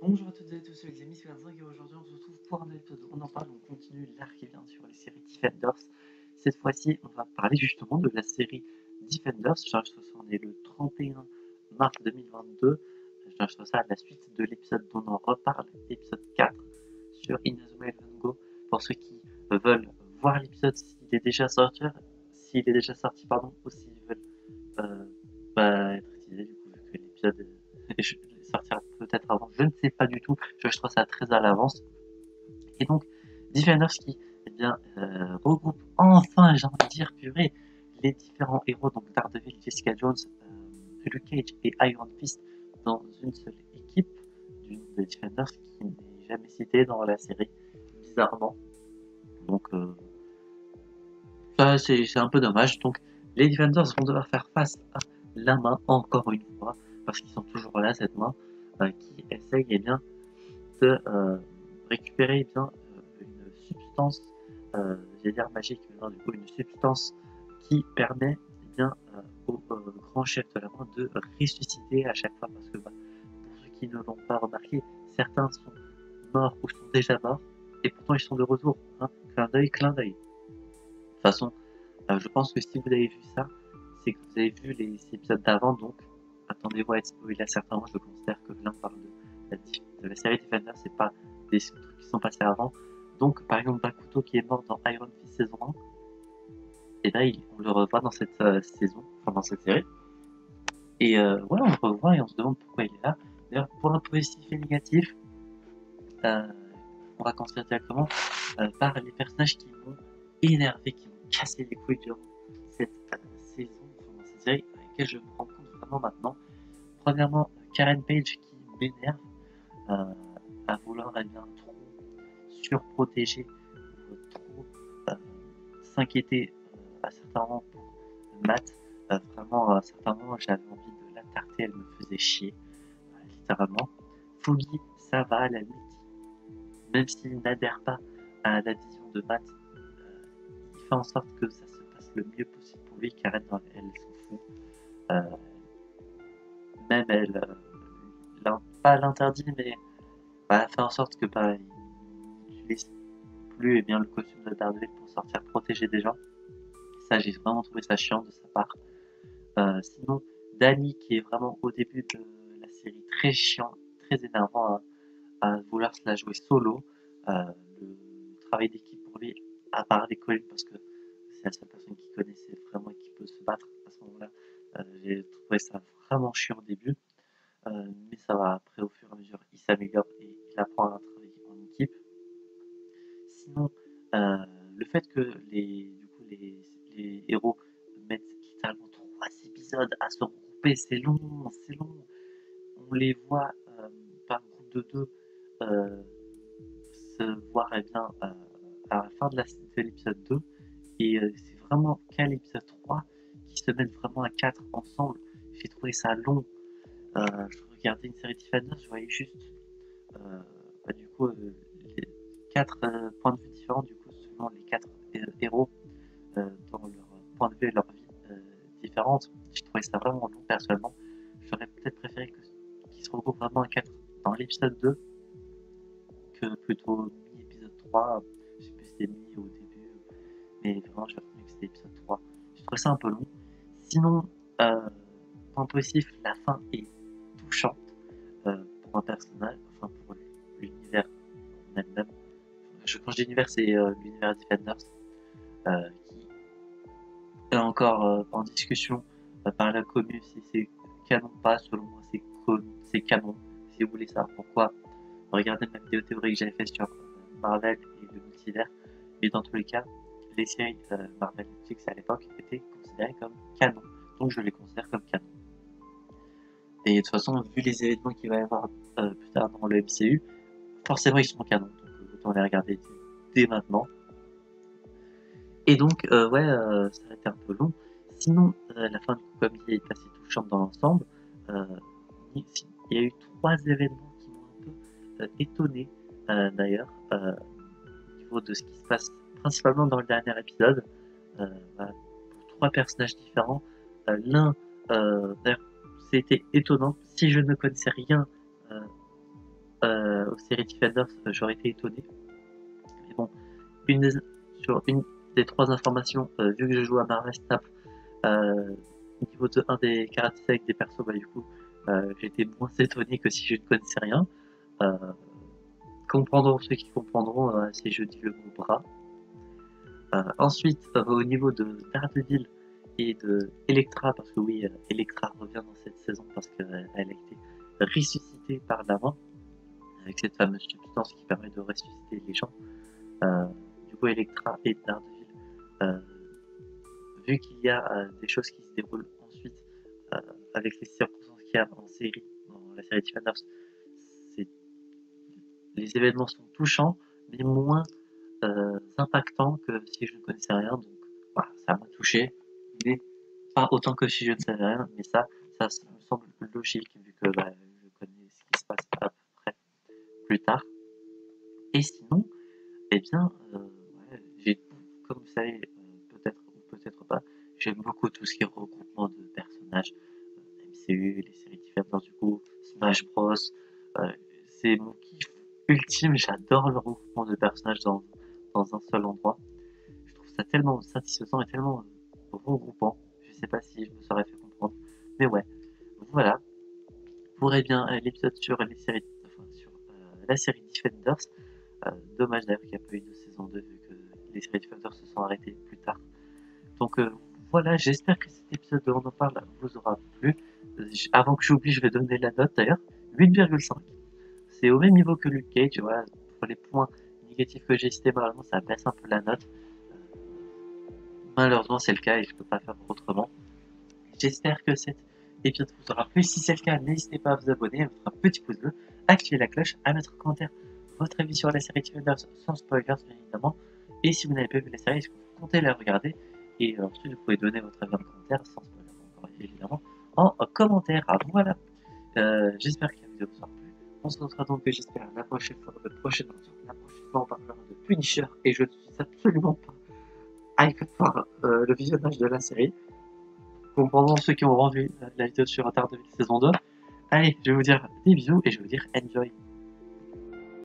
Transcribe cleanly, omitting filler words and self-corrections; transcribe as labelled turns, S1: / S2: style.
S1: Bonjour à toutes et à tous, c'est les amis, c'est 25 et aujourd'hui on se retrouve pour un épisode. On en parle, on continue l'arc et bien sur les séries Defenders. Cette fois-ci, on va parler justement de la série Defenders. J'enregistre ça, on est le 31 mars 2022. J'enregistre ça à la suite de l'épisode dont on en reparle, l'épisode 4 sur Inazuma Eleven Go. Pour ceux qui veulent voir l'épisode s'il est déjà sorti, pardon, ou s'ils veulent euh, être utilisé du coup, vu que l'épisode sortira peut-être avant, je ne sais pas du tout, je trouve ça très à l'avance. Et donc, Defenders qui regroupe enfin, j'ai envie de dire, purée, les différents héros, donc Daredevil, Jessica Jones, Luke Cage et Iron Fist dans une seule équipe, d'une des Defenders qui n'est jamais citée dans la série, bizarrement. Donc, ça, c'est un peu dommage. Donc, les Defenders vont devoir faire face à la main, encore une fois, parce qu'ils sont toujours là, cette main, qui essaye de récupérer une substance, j'allais dire magique, non, du coup, une substance qui permet au grand chef de la main de ressusciter à chaque fois, parce que pour ceux qui ne l'ont pas remarqué, certains sont morts ou sont déjà morts, et pourtant ils sont de retour. Hein. Clin d'œil, clin d'œil. De toute façon, je pense que si vous avez vu ça, c'est que vous avez vu les épisodes d'avant, donc attendez-vous à être spoilé à certains moments. Je considère que là on parle de la série Defender, c'est pas des trucs qui sont passés avant. Donc par exemple Bakuto qui est mort dans Iron Fist saison 1, et là on le revoit dans cette saison, enfin dans cette série. Et ouais, on le revoit et on se demande pourquoi il est là. D'ailleurs, pour un positif et négatif, euh, on va commencer directement par les personnages qui m'ont énervé, qui m'ont cassé les couilles durant cette saison, enfin, dans cette série, à laquelle je me rends compte vraiment maintenant. Premièrement, Karen Page qui m'énerve euh, à vouloir trop surprotéger, trop euh, s'inquiéter à certains moments pour Matt. Vraiment, à certains moments, j'avais envie de la tarter, elle me faisait chier, littéralement. Foggy, ça va à la limite, même s'il n'adhère pas à la vision de Matt, il fait en sorte que ça se passe le mieux possible pour lui. Karen, elle s'en fout. Euh, Même elle, pas l'interdit, mais elle fait en sorte que il n'utilise plus le costume de Daredevil pour sortir protéger des gens. Ça, j'ai vraiment trouvé ça chiant de sa part. Sinon, Danny, qui est vraiment au début de la série très chiant, très énervant à vouloir se la jouer solo. Le travail d'équipe pour lui, à part les collègues, parce que c'est la seule personne qui connaissait vraiment et qui peut se battre à ce moment-là. J'ai trouvé ça vraiment chiant au début, mais ça va après, au fur et à mesure, il s'améliore et il apprend à travailler en équipe. Sinon, le fait que les héros mettent littéralement 3 épisodes à se regrouper, c'est long, c'est long. On les voit par groupe de deux euh, se voir à la fin de l'épisode 2 et c'est vraiment qu'à l'épisode 3 qui se mettent vraiment à 4 ensemble. J'ai trouvé ça long. Je regardais une série Defenders, je voyais juste euh, du coup les 4 points de vue différents du coup selon les 4 héros dans leur point de vue et leur vie différente. J'ai trouvé ça vraiment long personnellement. J'aurais peut-être préféré qu'ils se regroupent vraiment à 4 dans l'épisode 2 que plutôt mi-épisode 3. Je sais plus si c'était mi au début, mais vraiment j'ai retenu que c'était épisode 3. J'ai trouvé ça un peu long. Sinon, euh, point positif, la fin est touchante pour un personnage, enfin pour l'univers en elle-même. Quand je dis univers, c'est l'univers Defenders, qui est encore en discussion par la commune si c'est canon ou pas. Selon moi, c'est canon. Si vous voulez savoir pourquoi, regardez ma vidéo théorie que j'avais fait sur Marvel et le multivers. Mais dans tous les cas, les séries Marvel Netflix à l'époque étaient considérées comme canon. Donc je les considère comme canon. Et de toute façon, vu les événements qu'il va y avoir plus tard dans le MCU, forcément ils seront canon. Donc autant les regarder dès maintenant. Et donc, ouais, ça a été un peu long. Sinon, la fin du coup, comme dit, est assez touchante dans l'ensemble. Euh, il y a eu 3 événements qui m'ont un peu étonné, d'ailleurs, au niveau de ce qui se passe principalement dans le dernier épisode. Voilà, pour 3 personnages différents. L'un, d'ailleurs, c'était étonnant. Si je ne connaissais rien séries Defenders, j'aurais été étonné. Mais bon, sur une des 3 informations, vu que je joue à Marvel Snap, niveau de 1 des caractéristiques des persos, bah du coup, j'étais moins étonné que si je ne connaissais rien. Comprendront ceux qui comprendront si je dis le mot bras. Ensuite, au niveau de Daredevil et de Elektra, parce que oui, Elektra revient dans cette saison parce qu'elle a été ressuscitée par la main, avec cette fameuse substance qui permet de ressusciter les gens. Du coup, Elektra et Daredevil, vu qu'il y a des choses qui se déroulent ensuite avec les circonstances qu'il y a en série, dans la série Defenders, les événements sont touchants, mais moins impactants que si je ne connaissais rien. Donc voilà, ça m'a touché, mais pas autant que si je ne savais rien. Mais ça me semble logique vu que je connais ce qui se passe à peu près plus tard. Et sinon, eh bien, comme vous savez, peut-être ou peut-être pas, j'aime beaucoup tout ce qui est regroupement de personnages, MCU, les séries différentes du coup, Smash Bros. C'est mon kiff ultime, j'adore le regroupement de personnages dans un seul endroit. Je trouve ça tellement satisfaisant et tellement regroupant. Je sais pas si je me serais fait comprendre, mais ouais. Voilà. Pour bien l'épisode sur les séries, sur la série Defenders. Dommage d'ailleurs qu'il n'y a pas eu de saison 2 vu que les séries Defenders se sont arrêtées plus tard. Donc voilà, j'espère que cet épisode de On en parle vous aura plu. Avant que j'oublie, je vais donner la note d'ailleurs. 8,5. C'est au même niveau que Luke Cage, voilà. Pour les points négatifs que j'ai cités, malheureusement, ça baisse un peu la note. Malheureusement, c'est le cas et je peux pas faire autrement. J'espère que cet épisode vous aura plu. Si c'est le cas, n'hésitez pas à vous abonner, à mettre un petit pouce bleu, activer la cloche, à mettre en commentaire votre avis sur la série Defenders sans spoilers, bien évidemment. Et si vous n'avez pas vu la série, est-ce que vous comptez la regarder? Et ensuite, vous pouvez donner votre avis en commentaire, sans spoiler, encore évidemment, en commentaire. Voilà. J'espère que la vidéo vous aura plu. On se retrouvera donc, j'espère, la prochaine fois. La prochaine fois, on parlera de Punisher. Et je ne suis absolument pas hype par le visionnage de la série. Comprendront ceux qui ont revu la vidéo sur Daredevil saison 2. Allez, je vais vous dire des bisous et je vais vous dire enjoy.